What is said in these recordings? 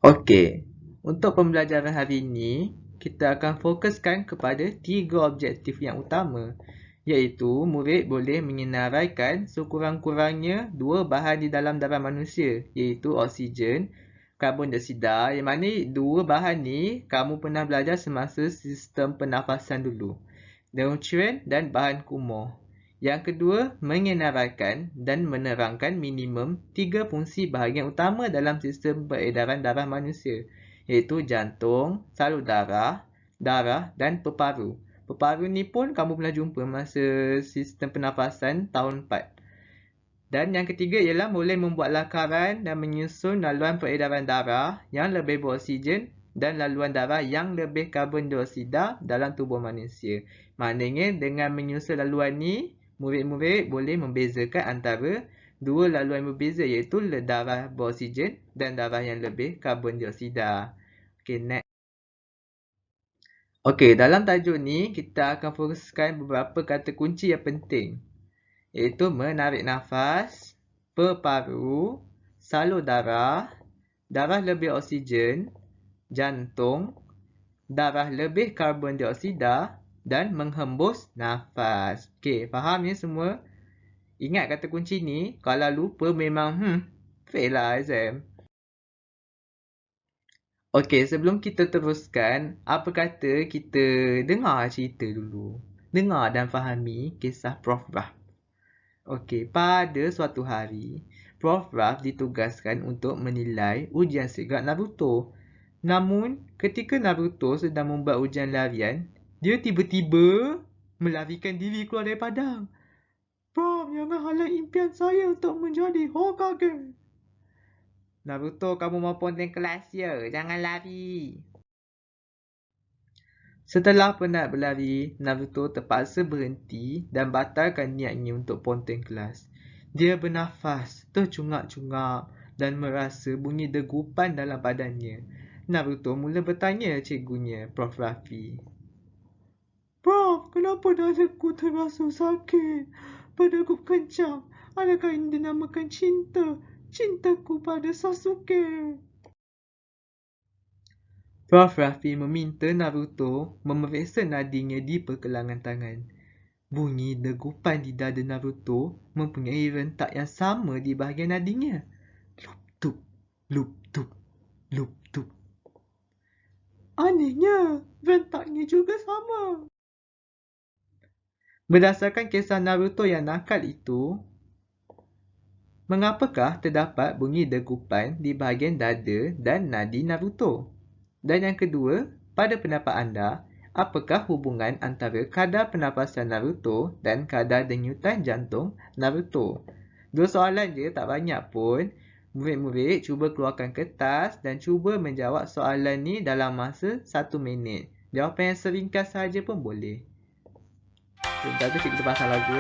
Okey, untuk pembelajaran hari ini, kita akan fokuskan kepada 3 objektif yang utama, iaitu murid boleh menyenaraikan sekurang-kurangnya 2 bahan di dalam darah manusia, iaitu oksigen, karbon dioksida, yang mana 2 bahan ni kamu pernah belajar semasa sistem pernafasan dulu, nutrien dan bahan kumuh. Yang kedua, menyenaraikan dan menerangkan minimum 3 fungsi bahagian utama dalam sistem peredaran darah manusia, iaitu jantung, salur darah, darah dan peparu. Peparu ni pun kamu pernah jumpa masa sistem pernafasan tahun 4. Dan yang ketiga ialah boleh membuat lakaran dan menyusun laluan peredaran darah yang lebih beroksigen dan laluan darah yang lebih karbon dioksida dalam tubuh manusia. Maknanya dengan menyusun laluan ni, murid-murid boleh membezakan antara dua laluan berbeza, iaitu darah beroksigen dan darah yang lebih karbon dioksida. Okay, next. Okey, dalam tajuk ni kita akan fokuskan beberapa kata kunci yang penting, iaitu menarik nafas, peparu, salur darah, darah lebih oksigen, jantung, darah lebih karbon dioksida dan menghembus nafas. Okey, faham ya semua? Ingat kata kunci ni, kalau lupa memang fail lah exam. Okey, sebelum kita teruskan, apa kata kita dengar cerita dulu. Dengar dan fahami kisah Prof. Raf. Okey, pada suatu hari, Prof. Raf ditugaskan untuk menilai ujian sigap Naruto. Namun, ketika Naruto sedang membuat ujian larian, dia tiba-tiba melarikan diri keluar dari padang. Prof, jangan halang impian saya untuk menjadi Hokage. Naruto, kamu mau ponteng kelas ya? Jangan lari. Setelah penat berlari, Naruto terpaksa berhenti dan batalkan niatnya untuk ponteng kelas. Dia bernafas, tercungap-cungap dan merasa bunyi degupan dalam badannya. Naruto mula bertanya cikgunya, Prof. Raffi. Prof, kenapa dadaku terasa sakit? Berdegup kencang. Adakah ini dinamakan cinta? Cintaku pada Sasuke. Prof. Raffi meminta Naruto memeriksa nadinya di pergelangan tangan. Bunyi degupan di dada Naruto mempunyai rentak yang sama di bahagian nadinya. Lup-tup, lup-tup, lup-tup. Anehnya, rentaknya juga sama. Berdasarkan kisah Naruto yang nakal itu, mengapakah terdapat bunyi degupan di bahagian dada dan nadi Naruto? Dan yang kedua, pada pendapat anda, apakah hubungan antara kadar pernafasan Naruto dan kadar denyutan jantung Naruto? 2 soalan je, tak banyak pun. Murid-murid cuba keluarkan kertas dan cuba menjawab soalan ni dalam masa 1 minit. Jawapan yang seringkas sahaja pun boleh. Sebentar tu kita pasang lagu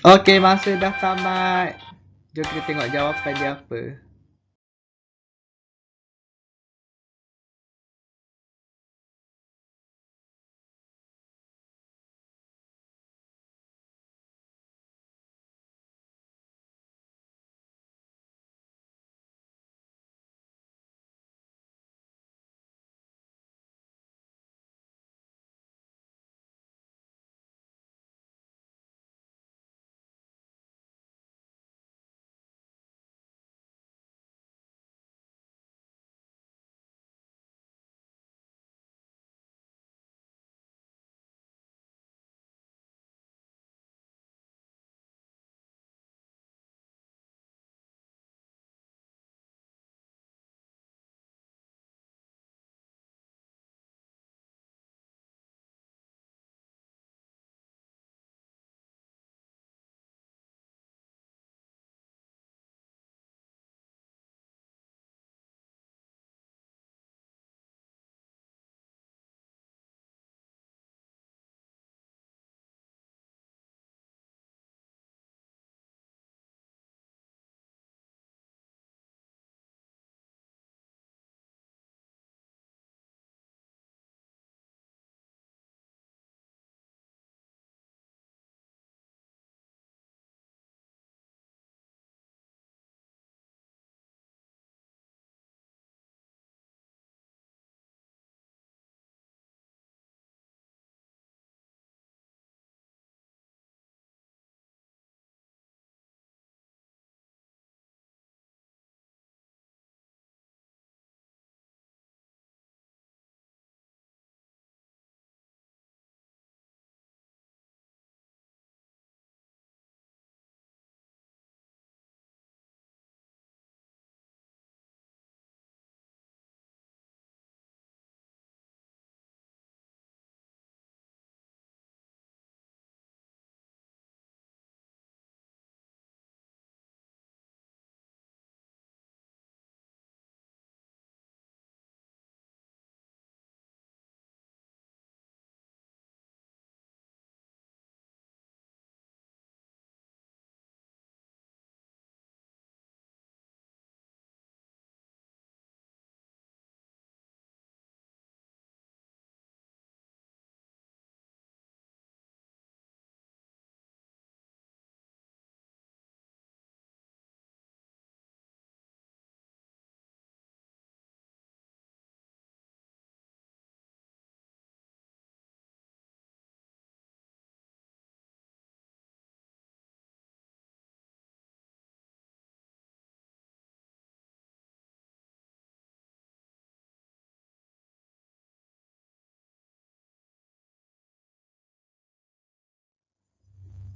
Okey, masa dah tamat. Jom kita tengok jawapan dia apa.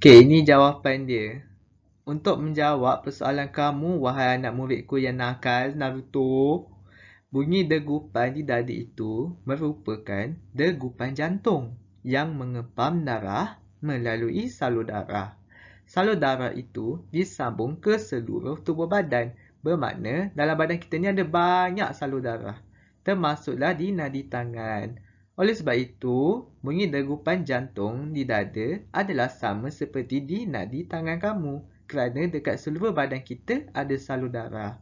Okey, ini jawapan dia. Untuk menjawab persoalan kamu, wahai anak muridku yang nakal, Naruto, bunyi degupan di dada itu merupakan degupan jantung yang mengepam darah melalui salur darah. Salur darah itu disambung ke seluruh tubuh badan. Bermakna dalam badan kita ni ada banyak salur darah. Termasuklah di nadi tangan. Oleh sebab itu, bunyi degupan jantung di dada adalah sama seperti di nadi tangan kamu. Kerana dekat seluruh badan kita ada salur darah.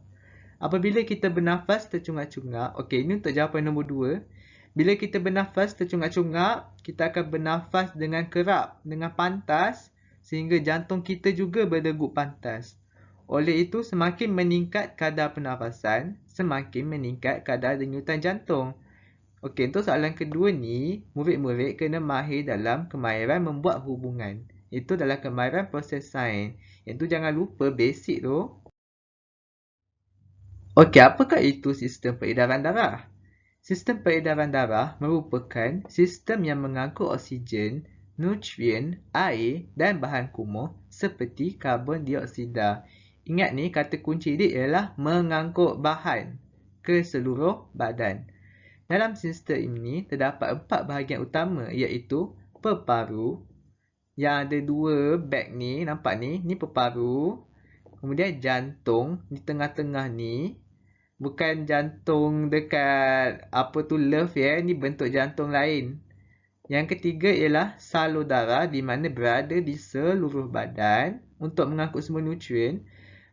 Apabila kita bernafas tercungap-cungap, okey, ini untuk jawapan nombor 2. Bila kita bernafas tercungap-cungap, kita akan bernafas dengan kerap, dengan pantas sehingga jantung kita juga berdegup pantas. Oleh itu, semakin meningkat kadar pernafasan, semakin meningkat kadar denyutan jantung. Okey, untuk soalan kedua ni, murid-murid kena mahir dalam kemahiran membuat hubungan. Itu dalam kemahiran proses sains. Yang tu jangan lupa basic tu. Okey, apakah itu sistem peredaran darah? Sistem peredaran darah merupakan sistem yang mengangkut oksigen, nutrien, air dan bahan kumuh seperti karbon dioksida. Ingat ni, kata kunci dia ialah mengangkut bahan ke seluruh badan. Dalam sistem ini terdapat 4 bahagian utama iaitu peparu yang ada 2 bag ni, nampak ni, ni peparu. Kemudian jantung di tengah-tengah ni, bukan jantung dekat apa tu love ya, ni bentuk jantung lain. Yang ketiga ialah salur darah di mana berada di seluruh badan untuk mengangkut semua nutrien.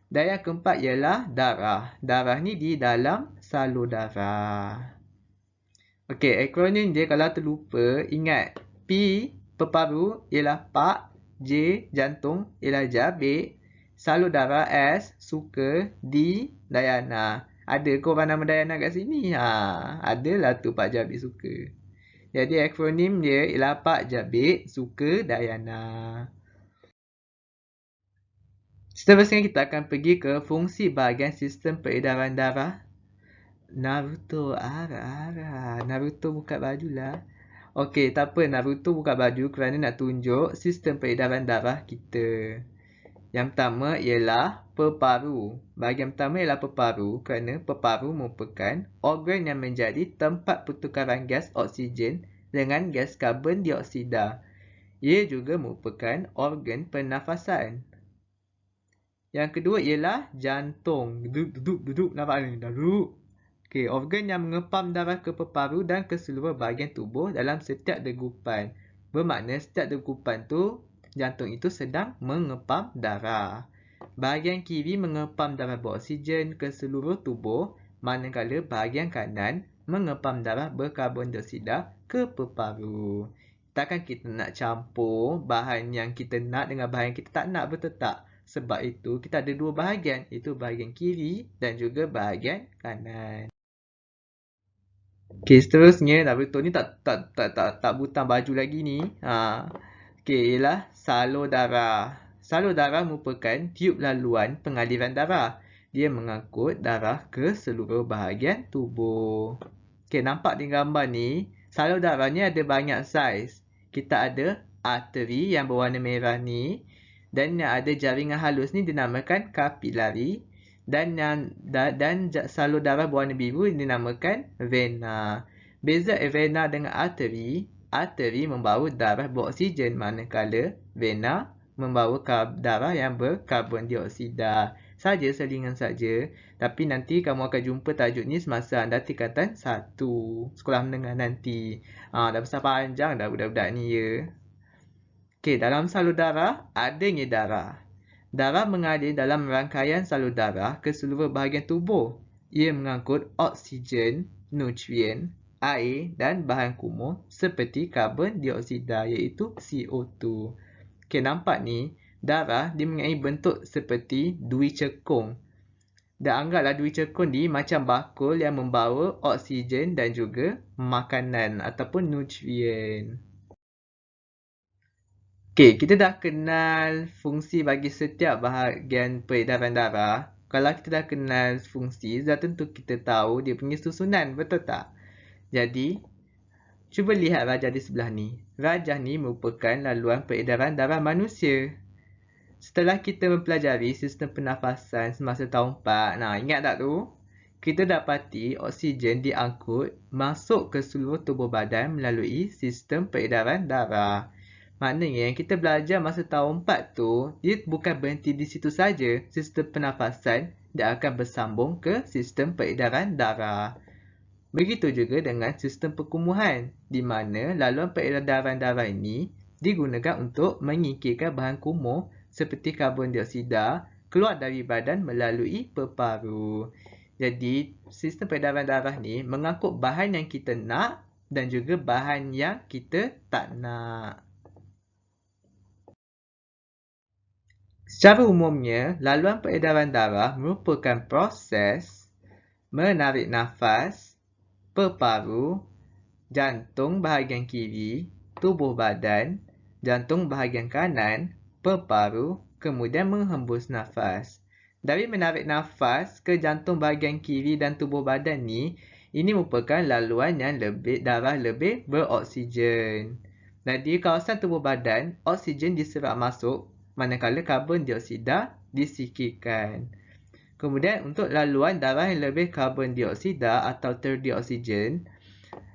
Dan yang keempat ialah darah. Darah ni di dalam salur darah. Okey, akronim dia kalau terlupa, ingat P peparu ialah pak, J jantung ialah jabik, salur darah S suka, D Dayana. Ada ke orang nama Dayana kat sini? Adalah tu Pak Jabik suka. Jadi akronim dia ialah Pak Jabik suka Dayana. Seterusnya kita akan pergi ke fungsi bahagian sistem peredaran darah. Naruto, Naruto buka baju lah. Okey, tak apa, Naruto buka baju kerana nak tunjuk sistem peredaran darah kita. Yang pertama ialah peparu. Bahagian pertama ialah peparu kerana peparu merupakan organ yang menjadi tempat pertukaran gas oksigen dengan gas karbon dioksida. Ia juga merupakan organ pernafasan. Yang kedua ialah jantung. Duduk, nampak ni? Duduk. Okey, organ yang mengepam darah ke peparu dan ke seluruh bahagian tubuh dalam setiap degupan. Bermakna setiap degupan tu, jantung itu sedang mengepam darah. Bahagian kiri mengepam darah beroksigen ke seluruh tubuh, manakala bahagian kanan mengepam darah berkarbon dioksida ke peparu. Takkan kita nak campur bahan yang kita nak dengan bahan yang kita tak nak, betul tak? Sebab itu kita ada 2 bahagian, iaitu bahagian kiri dan juga bahagian kanan. Okey, seterusnya Naruto ni tak butang baju lagi ni. Okey, ialah salur darah. Salur darah merupakan tiub laluan pengaliran darah. Dia mengangkut darah ke seluruh bahagian tubuh. Okey, nampak di gambar ni, salur darah ni ada banyak saiz. Kita ada arteri yang berwarna merah ni, dan yang ada jaringan halus ni dinamakan kapilari. Dan salur darah berwarna biru dinamakan vena. Beza vena dengan arteri, arteri membawa darah beroksigen manakala vena membawa darah yang berkarbon dioksida. Saja selingan saja, tapi nanti kamu akan jumpa tajuk ni semasa anda tingkatan 1 sekolah menengah nanti. Dah besar panjang dah budak-budak ni ya. Okey, dalam salur darah adanya darah. Darah mengalir dalam rangkaian salur darah ke seluruh bahagian tubuh. Ia mengangkut oksigen, nutrien, air dan bahan kumuh seperti karbon dioksida iaitu CO2. Okey, nampak ni, darah dia mempunyai bentuk seperti dui cekung. Dan anggaplah dui cekung ni macam bakul yang membawa oksigen dan juga makanan ataupun nutrien. Okey, kita dah kenal fungsi bagi setiap bahagian peredaran darah. Kalau kita dah kenal fungsi, dah tentu kita tahu dia punya susunan, betul tak? Jadi, cuba lihat rajah di sebelah ni. Rajah ni merupakan laluan peredaran darah manusia. Setelah kita mempelajari sistem pernafasan semasa tahun 4, ingat tak tu? Kita dapati oksigen diangkut masuk ke seluruh tubuh badan melalui sistem peredaran darah. Maknanya yang kita belajar masa tahun 4 tu, dia bukan berhenti di situ saja. Sistem pernafasan dia akan bersambung ke sistem peredaran darah. Begitu juga dengan sistem perkumuhan, di mana laluan peredaran darah ini digunakan untuk menyingkirkan bahan kumuh seperti karbon dioksida keluar dari badan melalui peparu. Jadi, sistem peredaran darah ni mengangkut bahan yang kita nak dan juga bahan yang kita tak nak. Secara umumnya, laluan peredaran darah merupakan proses menarik nafas, peparu, jantung bahagian kiri, tubuh badan, jantung bahagian kanan, peparu, kemudian menghembus nafas. Dari menarik nafas ke jantung bahagian kiri dan tubuh badan ni, ini merupakan laluan yang darah lebih beroksigen. Dan di kawasan tubuh badan, oksigen diserap masuk manakala karbon dioksida disingkirkan. Kemudian untuk laluan darah yang lebih karbon dioksida atau terdioksigen,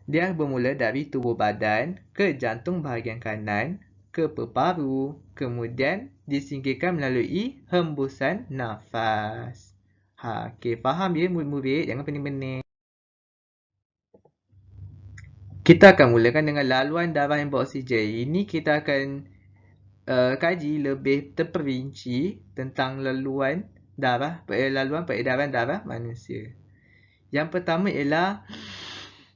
dia bermula dari tubuh badan ke jantung bahagian kanan, ke peparu, kemudian disingkirkan melalui hembusan nafas. Okey, faham ya murid-murid? Jangan pening-pening. Kita akan mulakan dengan laluan darah yang beroksigen. Ini kita akan kaji lebih terperinci tentang laluan peredaran darah manusia. Yang pertama ialah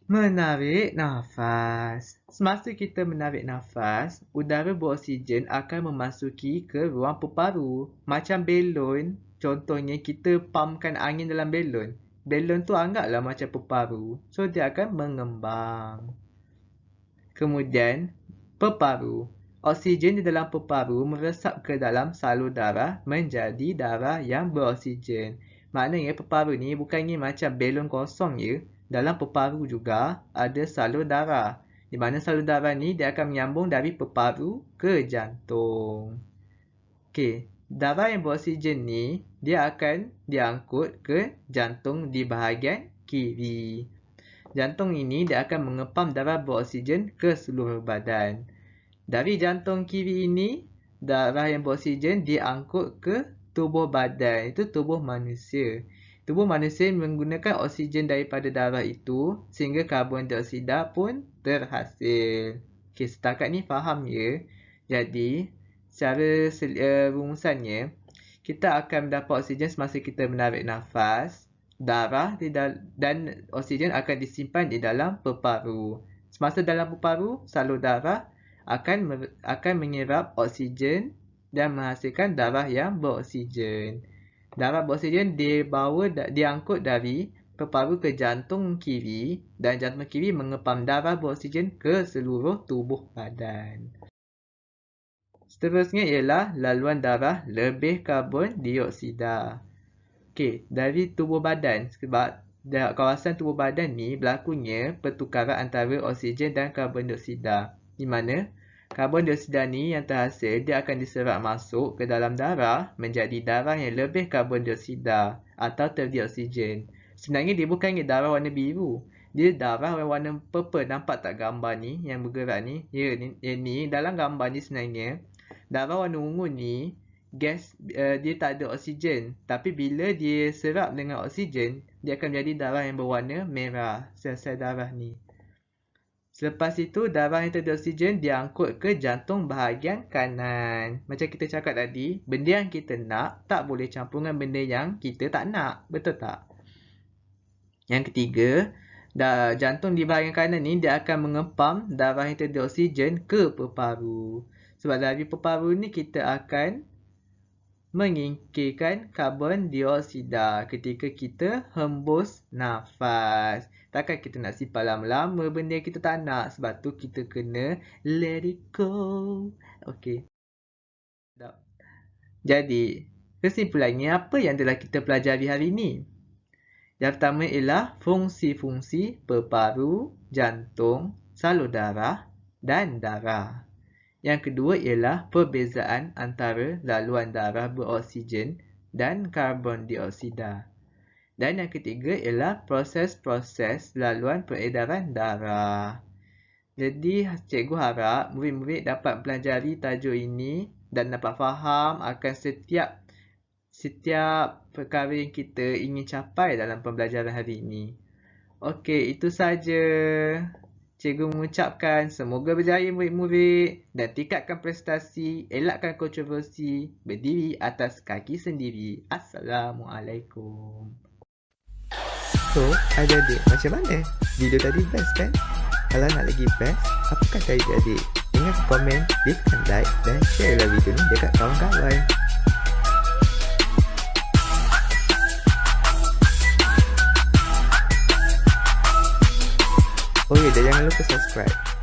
menarik nafas. Semasa kita menarik nafas, udara beroksigen akan memasuki ke ruang peparu. Macam belon, contohnya kita pumpkan angin dalam belon. Belon tu anggaplah macam peparu. So, dia akan mengembang. Kemudian, peparu. Oksigen di dalam peparu meresap ke dalam salur darah menjadi darah yang beroksigen. Maknanya peparu ni bukannya macam belon kosong je. Dalam peparu juga ada salur darah. Di mana salur darah ni dia akan menyambung dari peparu ke jantung. Okey, darah yang beroksigen ni dia akan diangkut ke jantung di bahagian kiri. Jantung ini dia akan mengepam darah beroksigen ke seluruh badan. Dari jantung kiri ini, darah yang beroksigen diangkut ke tubuh badan, itu tubuh manusia. Tubuh manusia menggunakan oksigen daripada darah itu sehingga karbon dioksida pun terhasil. Okey, setakat ni faham ya? Jadi, secara rumusannya, kita akan mendapat oksigen semasa kita menarik nafas, darah dan oksigen akan disimpan di dalam peparu. Semasa dalam peparu, salur darah akan menyerap oksigen dan menghasilkan darah yang beroksigen. Darah beroksigen diangkut dari peparu ke jantung kiri dan jantung kiri mengepam darah beroksigen ke seluruh tubuh badan. Seterusnya ialah laluan darah lebih karbon dioksida. Okey, dari tubuh badan, sebab kawasan tubuh badan ni berlakunya pertukaran antara oksigen dan karbon dioksida. Di mana karbon dioksida ni yang terhasil dia akan diserap masuk ke dalam darah menjadi darah yang lebih karbon dioksida atau terdioksigen. Sebenarnya dia bukannya darah warna biru. Dia darah warna purple. Nampak tak gambar ni yang bergerak ni? Ya, ni dalam gambar ni sebenarnya darah warna ungu ni gas dia tak ada oksigen. Tapi bila dia serap dengan oksigen, dia akan menjadi darah yang berwarna merah. Sel-sel darah ni. Selepas itu, darah yang terdioksigen diangkut ke jantung bahagian kanan. Macam kita cakap tadi, benda yang kita nak tak boleh campur dengan benda yang kita tak nak. Betul tak? Yang ketiga, jantung di bahagian kanan ni dia akan mengepam darah yang terdioksigen ke peparu. Sebab dari peparu ni kita akan menyingkirkan karbon dioksida ketika kita hembus nafas. Takkan kita nak simpan lama-lama benda yang kita tak nak. Sebab tu kita kena let it go. Okey. Jadi, kesimpulannya apa yang telah kita pelajari hari ini? Yang pertama ialah fungsi-fungsi peparu, jantung, salur darah dan darah. Yang kedua ialah perbezaan antara laluan darah beroksigen dan karbon dioksida. Dan yang ketiga ialah proses-proses laluan peredaran darah. Jadi, cikgu harap murid-murid dapat pelajari tajuk ini dan dapat faham akan setiap perkara yang kita ingin capai dalam pembelajaran hari ini. Okey, itu saja. Cikgu mengucapkan semoga berjaya murid-murid dan tingkatkan prestasi, elakkan kontroversi, berdiri atas kaki sendiri. Assalamualaikum. So, adik-adik, macam mana? Video tadi best kan? Kalau nak lagi best, apa kata adik-adik? Ingat komen, leave like dan share lah video ni dekat kawan-kawan. Oh ya, dan jangan lupa subscribe.